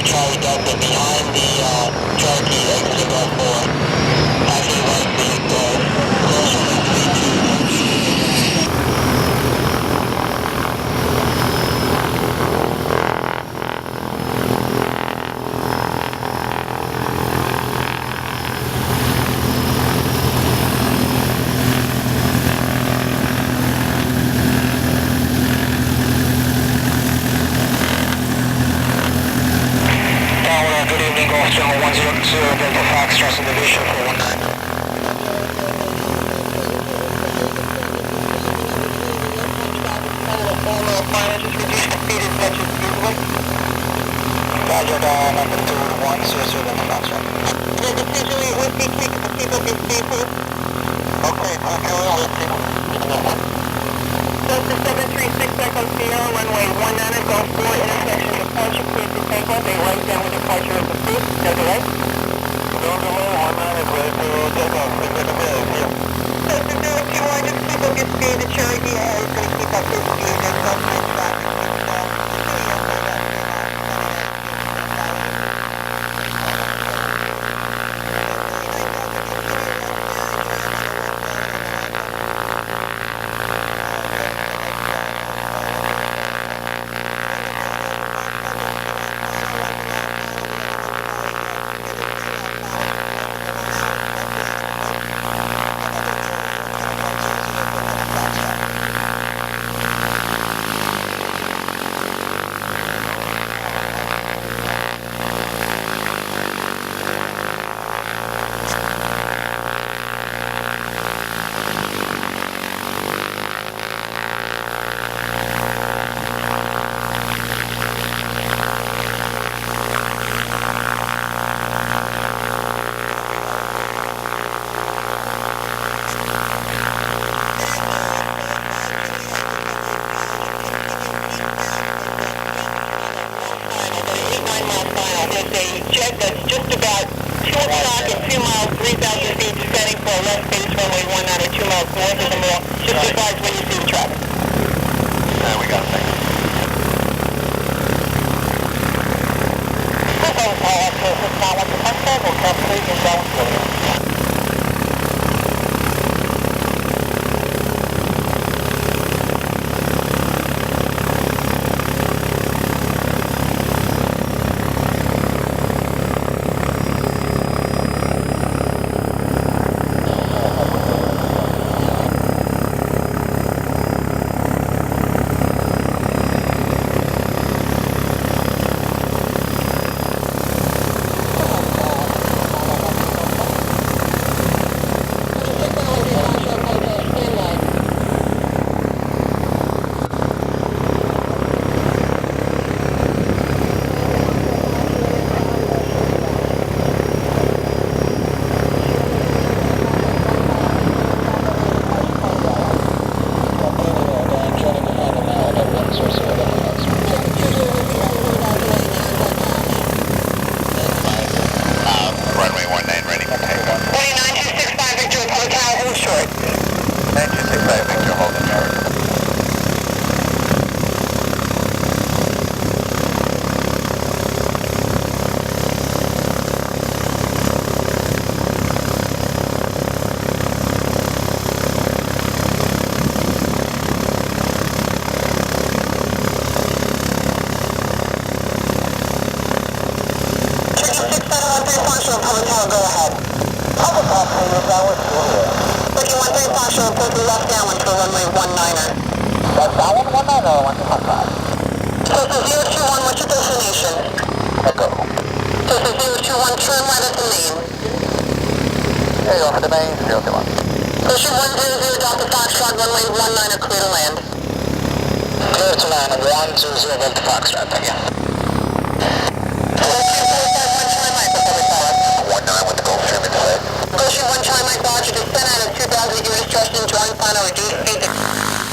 Charlie Delta behind the Cherokee exit of Gulf 4. Actually, like the closer to 3-2. Good evening, Golf Channel 102, Delta Foxtrot Division 419. Roger, number 2100 Delta Foxtrot. The decision with the people be safe. Okay, Delta 736 Echo Sierra, runway 19, Gulf 4, intersection departure, cleared to take off, a right downward departure of the fleet, no delay. No delay, 19 ready to take off, Delta 021, just people get speed, the Cherokee is going to keep up this speed, there's no time traffic. Jet that's just about 2 o'clock and 2 miles, 3,000 feet, setting for a left base runway 19 or 2 miles north of the mill. Just advise when you see the traffic. We got it. Go ahead. Public operator, that was good. Looking 13 partial, take the left downwind to runway 19er. That's downwind 19 or 125? Cessna 021, what's your destination? Echo. Cessna 021, turn right at the main. There you go, for the main, 021. Ocean 100, Delta Foxtrot, runway 19er, clear to land. Clear to land, 100 Delta Foxtrot, thank you. Ocean 1 Charlie Mike Roger, descend out of 2,000 US, trust and join final reduced speed.